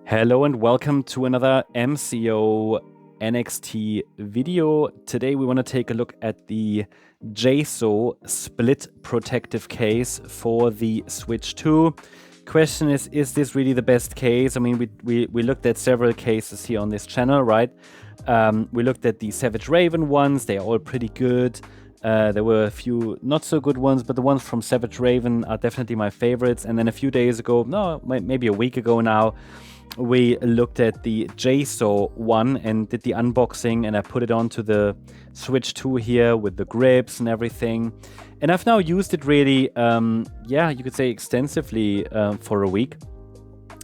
Hello and welcome to another MCO NXT video. Today we want to take a look at the JSAUX split protective case for the Switch 2. Question is this really the best case? I mean, we looked at several cases here on this channel, right? We looked at the Savage Raven ones. They're all pretty good. There were a few not so good ones, but the ones from Savage Raven are definitely my favorites. And then a few days ago, no, maybe a week ago now, we looked at the JSAUX one and did the unboxing, and I put it onto the Switch 2 here with the grips and everything. And I've now used it really, yeah, you could say extensively for a week.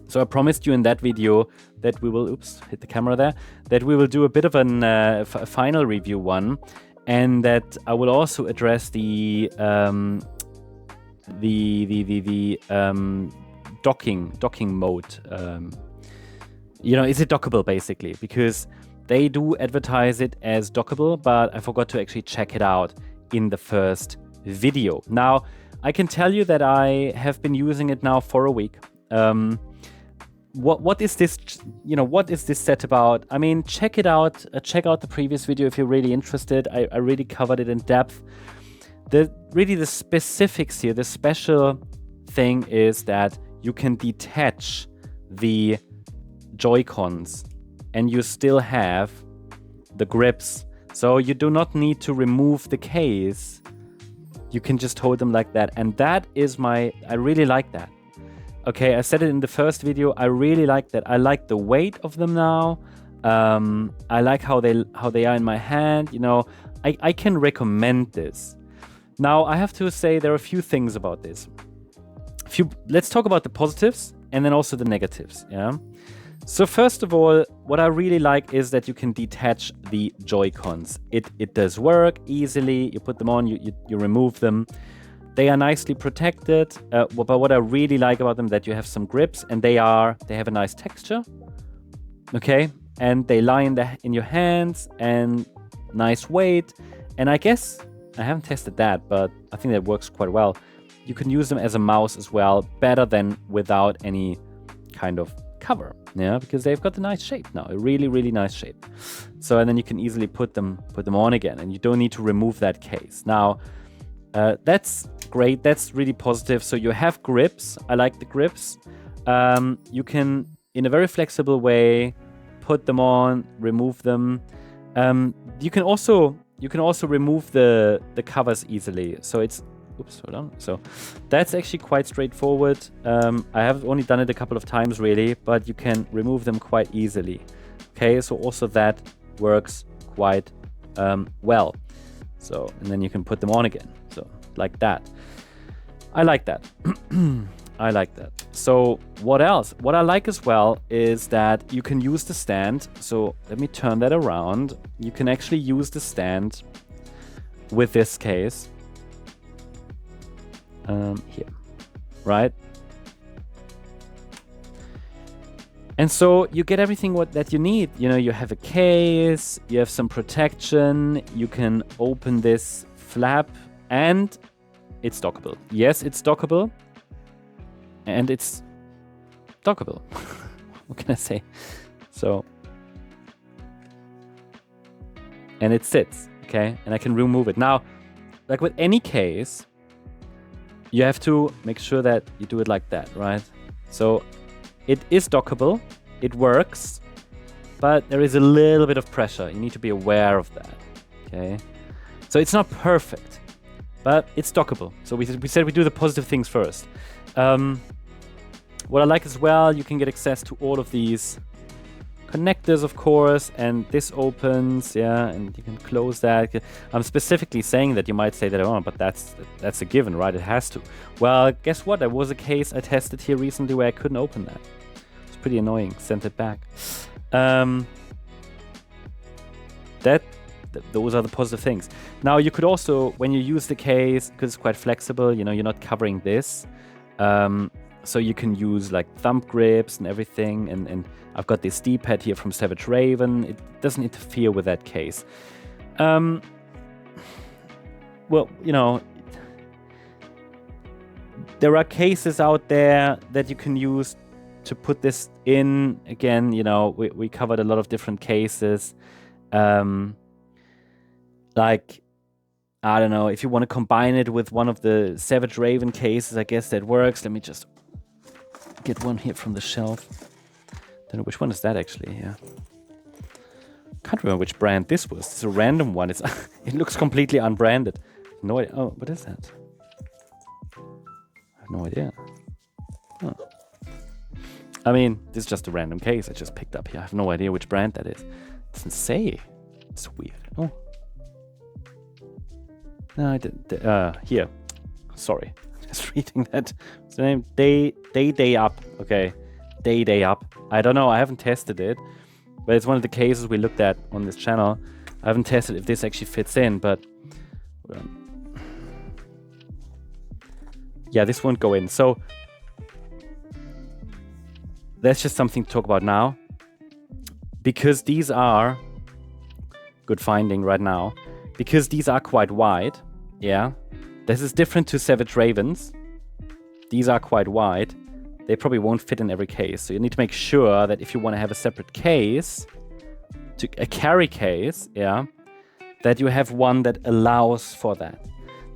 So I promised you in that video that we will, oops, hit the camera there, that we will do a bit of a final review one, and that I will also address the docking mode. You know, is it dockable basically? Because they do advertise it as dockable, but I forgot to actually check it out in the first video. Now, I can tell you that I have been using it now for a week. What is this, you know, what is this set about? I mean, check it out, check out the previous video if you're really interested. I really covered it in depth. Really the specifics here, the special thing is that you can detach the Joy-Cons and you still have the grips. So you do not need to remove the case. You can just hold them like that. And that is I really like that. Okay, I said it in the first video. I really like that. I like the weight of them now. I like how they are in my hand. You know, I can recommend this. Now, I have to say there are a few things about this. Let's talk about the positives and then also the negatives. Yeah. So first of all, what I really like is that you can detach the Joy-Cons. It does work easily. You put them on, you remove them. They are nicely protected. But what I really like about them that you have some grips and they have a nice texture. Okay, and they lie in your hands and nice weight. And I guess I haven't tested that, but I think that works quite well. You can use them as a mouse as well, better than without any kind of cover, yeah, because they've got a nice shape now, a really, really nice shape. So, and then you can easily put them on again, and you don't need to remove that case. Now, that's great. That's really positive. So you have grips. I like the grips. You can, in a very flexible way, put them on, remove them. You can also remove the covers easily. So it's, oops, hold on. So that's actually quite straightforward. I have only done it a couple of times really, but you can remove them quite easily. Okay, so also that works quite well. So, and then you can put them on again. So like that. I like that. I like that. So what else? What I like as well is that you can use the stand. So let me turn that around. You can actually use the stand with this case. Here, right? And so you get everything that you need. You know, you have a case, you have some protection, you can open this flap, and it's dockable. Yes, it's dockable, and it's dockable. What can I say? So, and it sits, okay? And I can remove it. Now, like with any case, you have to make sure that you do it like that, right? So it is dockable, it works, but there is a little bit of pressure. You need to be aware of that, okay? So it's not perfect, but it's dockable. So we said we do the positive things first. What I like as well, you can get access to all of these connectors, of course, and this opens, yeah, and you can close that. I'm specifically saying that. You might say that, oh, but that's a given, right? It has to. Well, guess what? There was a case I tested here recently where I couldn't open that. It's pretty annoying. Sent it back. Those are the positive things. Now, you could also, when you use the case, because it's quite flexible, you know, you're not covering this. So you can use like thumb grips and everything, and I've got this D-pad here from Savage Raven. It doesn't interfere with that case. Well, you know, there are cases out there that you can use to put this in. Again, you know, we covered a lot of different cases. Like, I don't know, if you want to combine it with one of the Savage Raven cases, I guess that works. Let me just get one here from the shelf. Don't know which one is that actually. Yeah, can't remember which brand this was. It's a random one. It's it looks completely unbranded. No idea. Oh, what is that? I have no idea. Oh. I mean, this is just a random case I just picked up here. I have no idea which brand that is. It doesn't say. It's weird. Oh. No, I didn't. Here. Sorry. Just reading that. What's the name? Day Up. Okay. Day Up. I don't know. I haven't tested it. But it's one of the cases we looked at on this channel. I haven't tested if this actually fits in, but... yeah, this won't go in. So... that's just something to talk about now. Because these are... good finding right now. Because these are quite wide. Yeah. This is different to Savage Ravens. These are quite wide. They probably won't fit in every case. So you need to make sure that if you want to have a separate case, a carry case, yeah, that you have one that allows for that.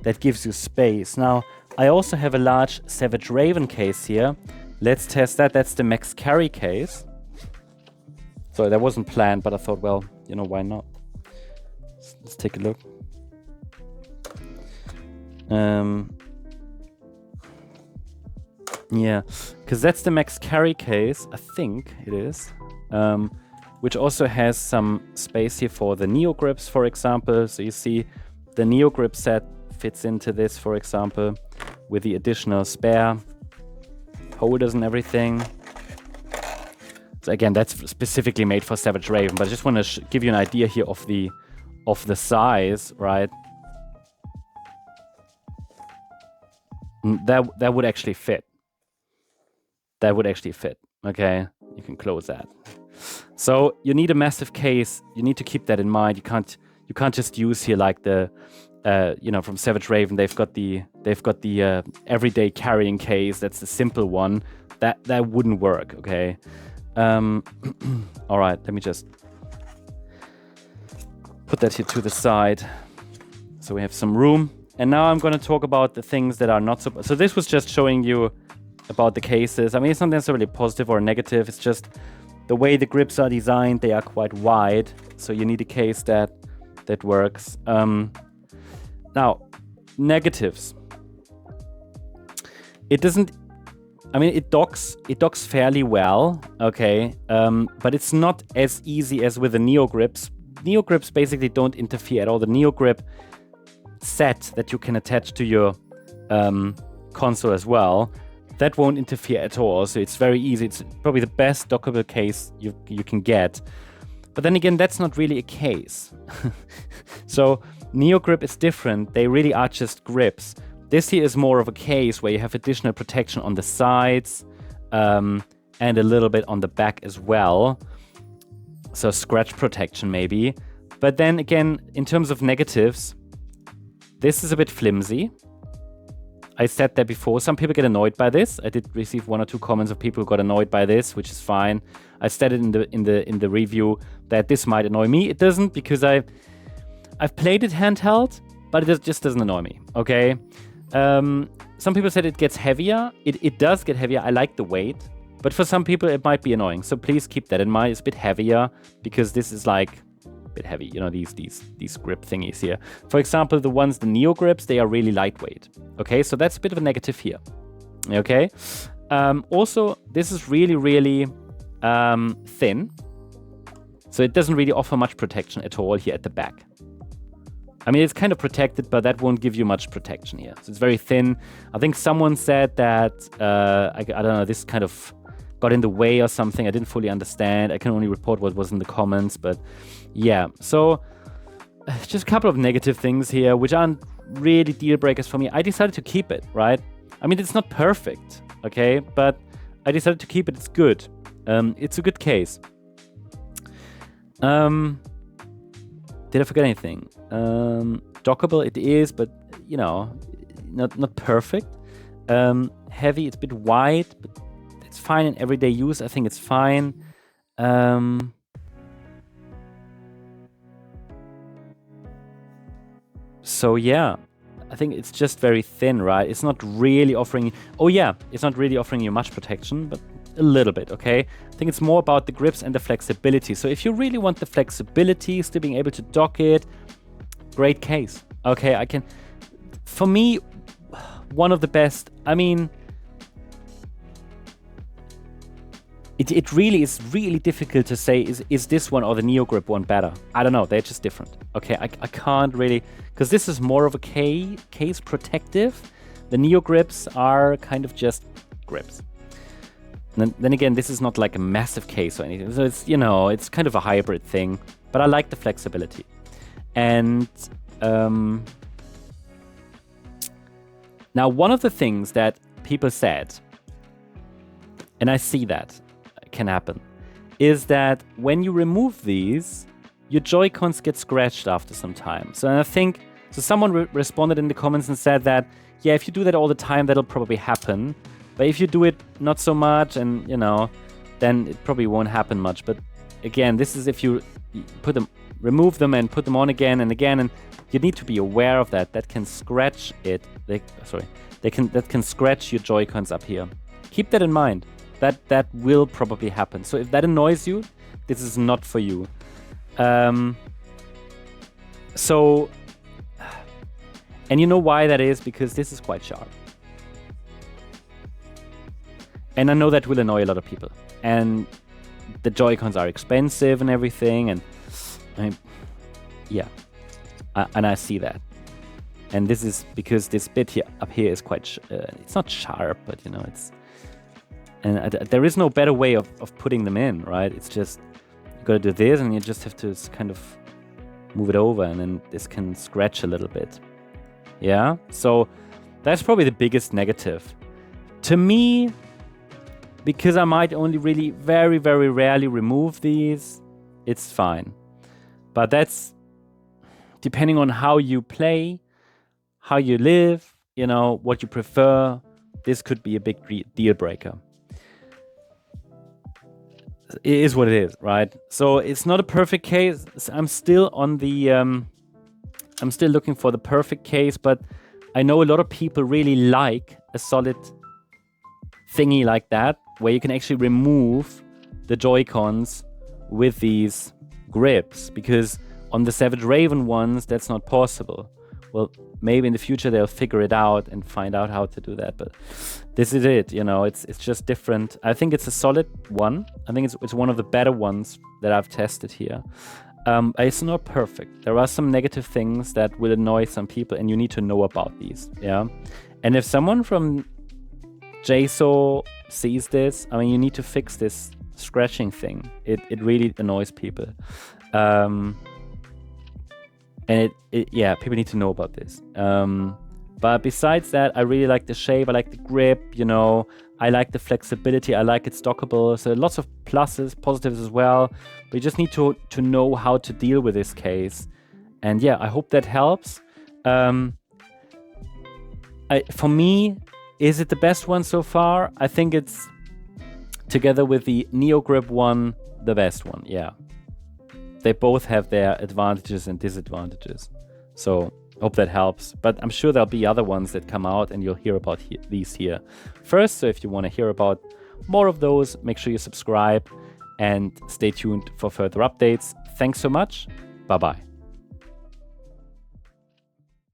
That gives you space. Now, I also have a large Savage Raven case here. Let's test that. That's the max carry case. So that wasn't planned, but I thought, well, you know, why not? Let's take a look. Yeah, because that's the max carry case, I think it is, which also has some space here for the Neo grips, for example. So you see the Neo grip set fits into this, for example, with the additional spare holders and everything. So again, that's specifically made for Savage Raven, but I just want to give you an idea here of the size, right? That would actually fit. That would actually fit. Okay, you can close that. So you need a massive case. You need to keep that in mind. You can't just use here like the you know, from Savage Raven. They've got the everyday carrying case. That's the simple one. That wouldn't work. Okay. All right. Let me just put that here to the side, so we have some room. And now I'm going to talk about the things that are not so... so this was just showing you about the cases. I mean, it's not necessarily positive or negative. It's just the way the grips are designed. They are quite wide, so you need a case that works. Now, negatives. It doesn't... I mean, it docks fairly well, okay, but it's not as easy as with the Neo grips. Neo grips basically don't interfere at all. The Neo grip set that you can attach to your console as well, that won't interfere at all. So it's very easy. It's probably the best dockable case you can get. But then again, that's not really a case. So Neo grip is different. They really are just grips. This here is more of a case where you have additional protection on the sides and a little bit on the back as well. So scratch protection maybe. But then again, in terms of negatives, this is a bit flimsy. I said that before. Some people get annoyed by this. I did receive 1 or 2 comments of people who got annoyed by this, which is fine. I said it in the review that this might annoy me. It doesn't, because I've played it handheld, but it just doesn't annoy me. Okay. Some people said it gets heavier. It does get heavier. I like the weight, but for some people it might be annoying. So please keep that in mind. It's a bit heavier because this is like a bit heavy. You know, these grip thingies here. For example, the Neo grips, they are really lightweight. Okay, so that's a bit of a negative here. Okay. Also, this is really, really thin. So it doesn't really offer much protection at all here at the back. I mean, it's kind of protected, but that won't give you much protection here. So it's very thin. I think someone said that, I don't know, this kind of got in the way or something. I didn't fully understand. I can only report what was in the comments, but yeah. So just a couple of negative things here, which aren't really deal breakers for me. I decided to keep it, right? I mean, it's not perfect, okay? But I decided to keep it. It's good. It's a good case. Did I forget anything? Dockable it is, but you know, not perfect. Heavy, it's a bit wide, but it's fine in everyday use. I think it's fine. So yeah, I think it's just very thin, right? It's not really offering... Oh yeah, it's not really offering you much protection, but a little bit, okay? I think it's more about the grips and the flexibility. So if you really want the flexibility, still being able to dock it, great case. Okay, I can... For me, one of the best... I mean... It really is really difficult to say, is this one or the Neo Grip one better? I don't know, they're just different. Okay, I can't really, because this is more of a case protective. The Neo Grips are kind of just grips. And then again, this is not like a massive case or anything. So it's, you know, it's kind of a hybrid thing, but I like the flexibility. And now one of the things that people said, and I see that can happen, is that when you remove these, your Joy-Cons get scratched after some time. So I think, so someone responded in the comments and said that, yeah, if you do that all the time, that'll probably happen. But if you do it not so much and, you know, then it probably won't happen much. But again, this is if you put them, remove them and put them on again and again, and you need to be aware of that. That can scratch it. That can scratch your Joy-Cons up here. Keep that in mind. That will probably happen. So if that annoys you, this is not for you. And you know why that is? Because this is quite sharp. And I know that will annoy a lot of people. And the Joy-Cons are expensive and everything. And I mean, yeah. And I see that. And this is because this bit here up here is quite, it's not sharp, but you know, it's, and there is no better way of putting them in, right? It's just, you gotta do this and you just have to kind of move it over and then this can scratch a little bit. Yeah, so that's probably the biggest negative. To me, because I might only really very, very rarely remove these, it's fine. But that's depending on how you play, how you live, you know, what you prefer, this could be a big deal breaker. It is what it is, right? So it's not a perfect case. I'm still on the, I'm still looking for the perfect case, but I know a lot of people really like a solid thingy like that, where you can actually remove the Joy-Cons with these grips, because on the Savage Raven ones, that's not possible. Well, maybe in the future they'll figure it out and find out how to do that, but this is it, you know, it's just different. I think it's a solid one. I think it's one of the better ones that I've tested here. It's not perfect. There are some negative things that will annoy some people, and you need to know about these, yeah? And if someone from JSAUX sees this, I mean, you need to fix this scratching thing. It really annoys people. And yeah, people need to know about this. But besides that, I really like the shape. I like the grip, you know. I like the flexibility. I like it's dockable. So lots of pluses, positives as well. But you just need to know how to deal with this case. And yeah, I hope that helps. For me, is it the best one so far? I think it's, together with the Neo Grip one, the best one, yeah. They both have their advantages and disadvantages. So hope that helps. But I'm sure there'll be other ones that come out and you'll hear about these here first. So if you want to hear about more of those, make sure you subscribe and stay tuned for further updates. Thanks so much. Bye-bye.